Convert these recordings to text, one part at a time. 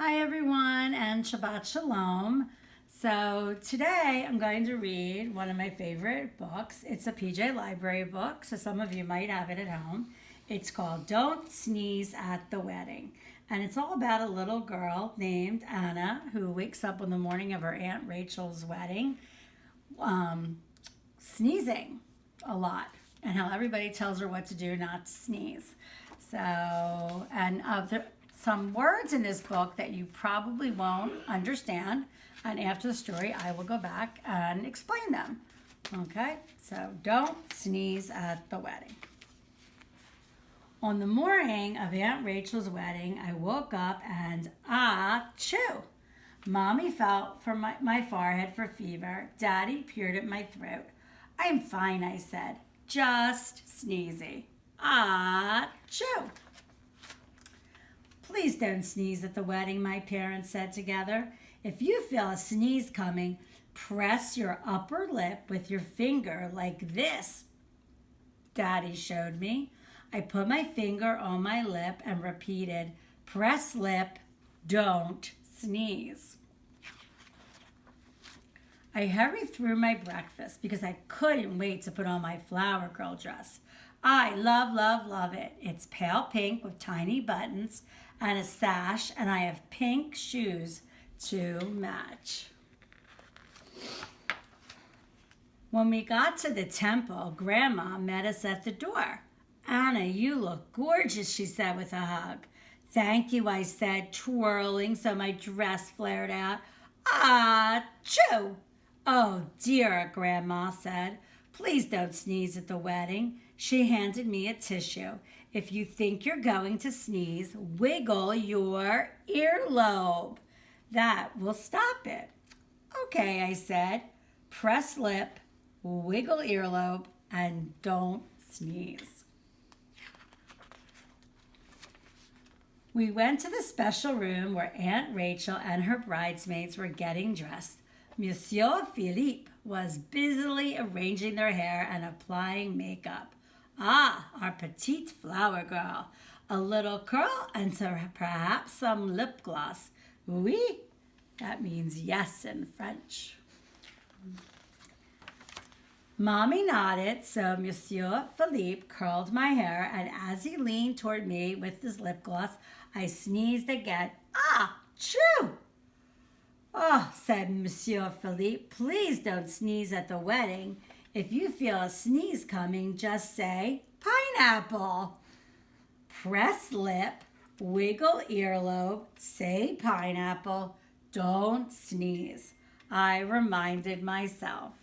Hi everyone and Shabbat Shalom. So today I'm going to read one of my favorite books. It's a PJ Library book, so some of you might have it at home. It's called Don't Sneeze at the Wedding. And it's all about a little girl named Anna who wakes up on the morning of her Aunt Rachel's wedding sneezing a lot and how everybody tells her what to do not to sneeze. So, and some words in this book that you probably won't understand. And after the story, I will go back and explain them. Okay, so don't sneeze at the wedding. On the morning of Aunt Rachel's wedding, I woke up and achoo! Mommy felt for my forehead for fever. Daddy peered at my throat. I'm fine, I said. Just sneezy. Achoo! Please don't sneeze at the wedding, my parents said together. If you feel a sneeze coming, press your upper lip with your finger like this. Daddy showed me. I put my finger on my lip and repeated, press lip, don't sneeze. I hurried through my breakfast because I couldn't wait to put on my flower girl dress. I love it. It's pale pink with tiny buttons and a sash, and I have pink shoes to match. When we got to the temple, Grandma met us at the door. Anna, you look gorgeous, she said with a hug. Thank you, I said, twirling so my dress flared out. Achoo! Oh dear, Grandma said. Please don't sneeze at the wedding. She handed me a tissue. If you think you're going to sneeze, wiggle your earlobe. That will stop it. Okay, I said. Press lip, wiggle earlobe, and don't sneeze. We went to the special room where Aunt Rachel and her bridesmaids were getting dressed. Monsieur Philippe was busily arranging their hair and applying makeup. Our petite flower girl. A little curl and perhaps some lip gloss. Oui, that means yes in French. Mommy nodded, so Monsieur Philippe curled my hair, and as he leaned toward me with his lip gloss, I sneezed again. Achoo! Oh, said Monsieur Philippe, please don't sneeze at the wedding. If you feel a sneeze coming, just say pineapple. Press lip, wiggle earlobe, say pineapple, don't sneeze. I reminded myself.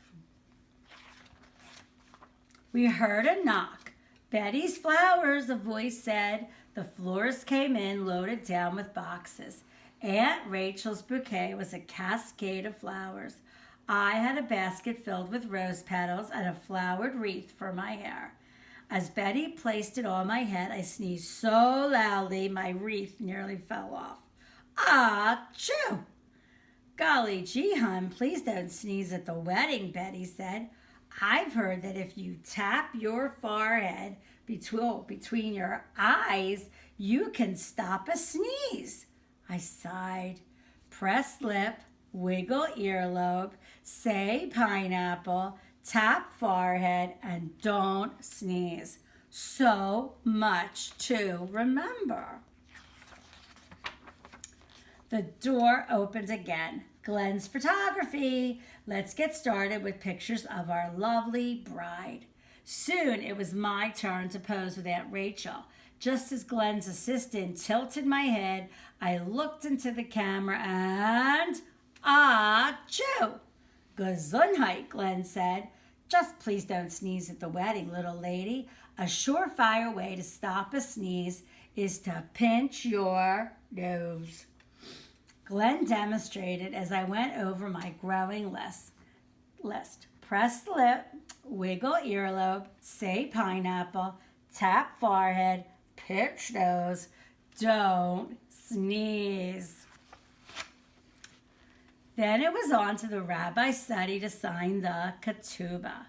We heard a knock. Betty's flowers, a voice said. The florist came in, loaded down with boxes. Aunt Rachel's bouquet was a cascade of flowers. I had a basket filled with rose petals and a flowered wreath for my hair. As Betty placed it on my head, I sneezed so loudly my wreath nearly fell off. Achoo! Golly gee, hon, please don't sneeze at the wedding, Betty said. I've heard that if you tap your forehead between your eyes, you can stop a sneeze. I sighed. Press lip, wiggle earlobe, say pineapple, tap forehead, and don't sneeze. So much to remember. The door opened again. Glenn's photography. Let's get started with pictures of our lovely bride. Soon it was my turn to pose with Aunt Rachel. Just as Glenn's assistant tilted my head, I looked into the camera and achoo! Gesundheit, Glenn said. Just please don't sneeze at the wedding, little lady. A surefire way to stop a sneeze is to pinch your nose. Glenn demonstrated as I went over my growing list. Press lip, wiggle earlobe, say pineapple, tap forehead, pinch nose, don't sneeze. Then it was on to the rabbi's study to sign the ketubah.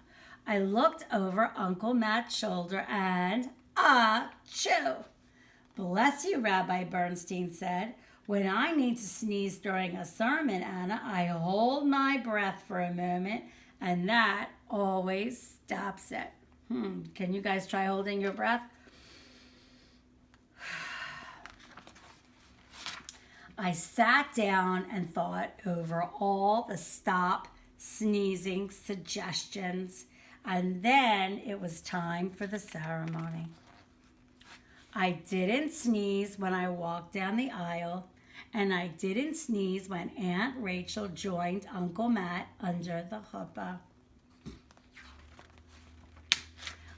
I looked over Uncle Matt's shoulder and achoo! Bless you, Rabbi Bernstein said. When I need to sneeze during a sermon, Anna, I hold my breath for a moment, and that always stops it. Can you guys try holding your breath? I sat down and thought over all the stop sneezing suggestions, and then it was time for the ceremony. I didn't sneeze when I walked down the aisle, and I didn't sneeze when Aunt Rachel joined Uncle Matt under the chuppah.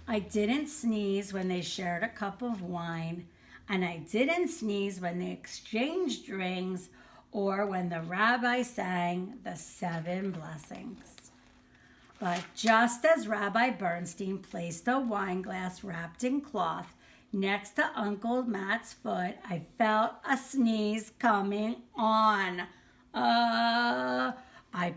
I didn't sneeze when they shared a cup of wine, and I didn't sneeze when they exchanged rings or when the rabbi sang the 7 blessings. But just as Rabbi Bernstein placed a wine glass wrapped in cloth next to Uncle Matt's foot, I felt a sneeze coming on. I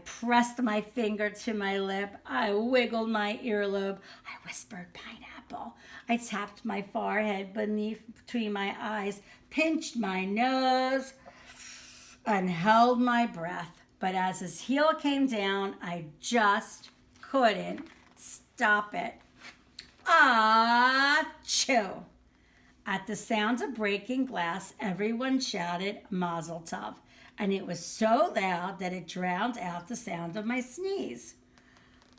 pressed my finger to my lip. I wiggled my earlobe. I whispered pineapple. I tapped my forehead between my eyes, pinched my nose, and held my breath. But as his heel came down, I just couldn't stop it. Achoo! At the sound of breaking glass, everyone shouted Mazel Tov, and it was so loud that it drowned out the sound of my sneeze.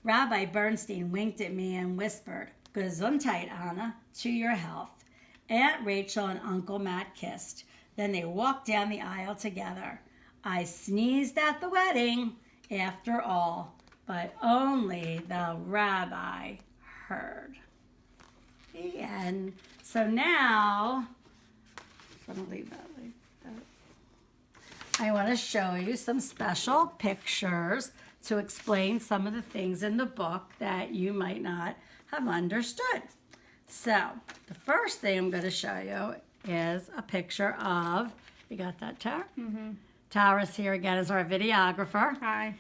Rabbi Bernstein winked at me and whispered, Gesundheit, Anna, to your health. Aunt Rachel and Uncle Matt kissed. Then they walked down the aisle together. I sneezed at the wedding, after all, but only the rabbi heard. The end. So now, I'm going to leave that like that. I want to show you some special pictures to explain some of the things in the book that you might not have understood. So, the first thing I'm going to show you is a picture of, you got that, Tara? Mm-hmm. Tara's here again as our videographer. Hi.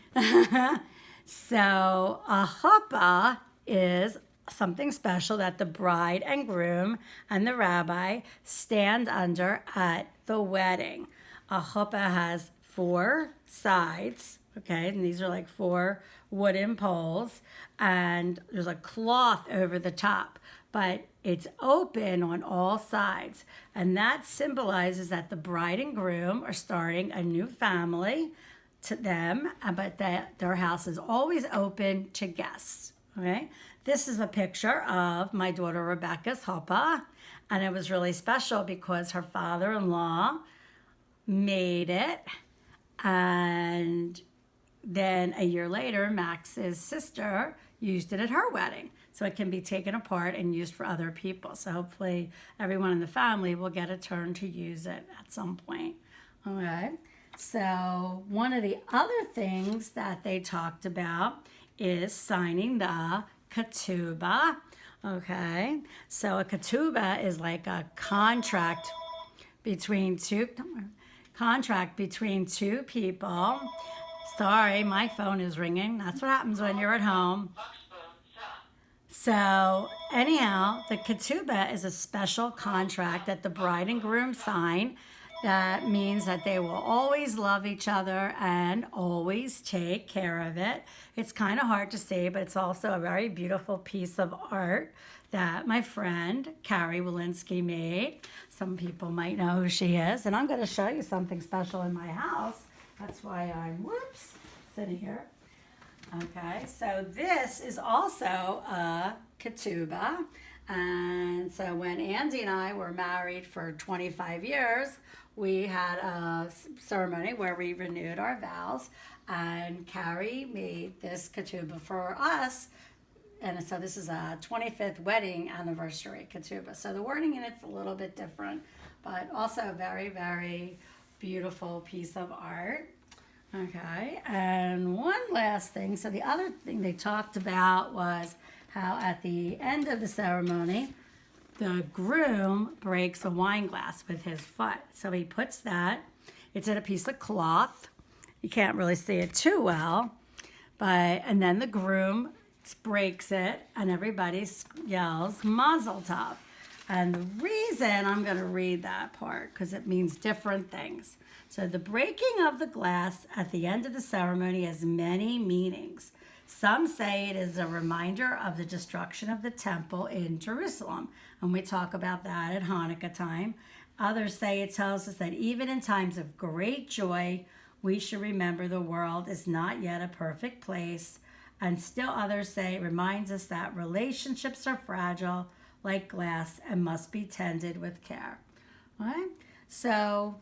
So, a chuppah is something special that the bride and groom and the rabbi stand under at the wedding. A chuppah has 4 sides, okay, and these are like 4 wooden poles, and there's a cloth over the top, but it's open on all sides, and that symbolizes that the bride and groom are starting a new family to them, but that their house is always open to guests, okay? This is a picture of my daughter Rebecca's chuppah, and it was really special because her father-in-law made it, and then a year later, Max's sister used it at her wedding. So it can be taken apart and used for other people. So hopefully everyone in the family will get a turn to use it at some point. Okay. So one of the other things that they talked about is signing the ketubah. Okay. So a ketubah is like a contract between two people. Sorry, my phone is ringing. That's what happens when you're at home. So anyhow, the ketubah is a special contract that the bride and groom sign that means that they will always love each other and always take care of it. It's kind of hard to see, but it's also a very beautiful piece of art that my friend Carrie Walensky made. Some people might know who she is, and I'm going to show you something special in my house. That's why I'm, sitting here. Okay, so this is also a ketubah. And so when Andy and I were married for 25 years, we had a ceremony where we renewed our vows. And Carrie made this ketubah for us. And so this is a 25th wedding anniversary ketubah. So the wording in it's a little bit different, but also a very, very beautiful piece of art. Okay, and one last thing. So the other thing they talked about was how at the end of the ceremony, the groom breaks a wine glass with his foot. So he puts that, it's in a piece of cloth. You can't really see it too well, and then the groom breaks it and everybody yells Mazel Tov. And the reason I'm going to read that part, because it means different things. So the breaking of the glass at the end of the ceremony has many meanings. Some say it is a reminder of the destruction of the temple in Jerusalem, and we talk about that at Hanukkah time. Others say it tells us that even in times of great joy, we should remember the world is not yet a perfect place. And still others say it reminds us that relationships are fragile like glass and must be tended with care. All right? So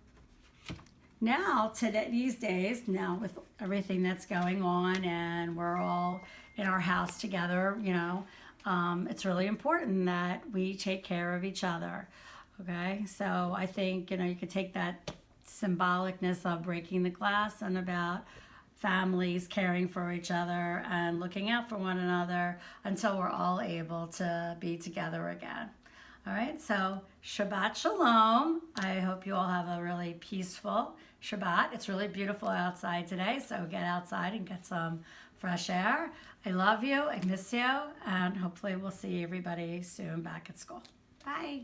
now, today, these days, now with everything that's going on and we're all in our house together, it's really important that we take care of each other. Okay? So I think, you could take that symbolicness of breaking the glass and about families caring for each other and looking out for one another until we're all able to be together again. All right, so Shabbat Shalom. I hope you all have a really peaceful Shabbat. It's really beautiful outside today, so get outside and get some fresh air. I love you, I miss you, and hopefully we'll see everybody soon back at school. Bye.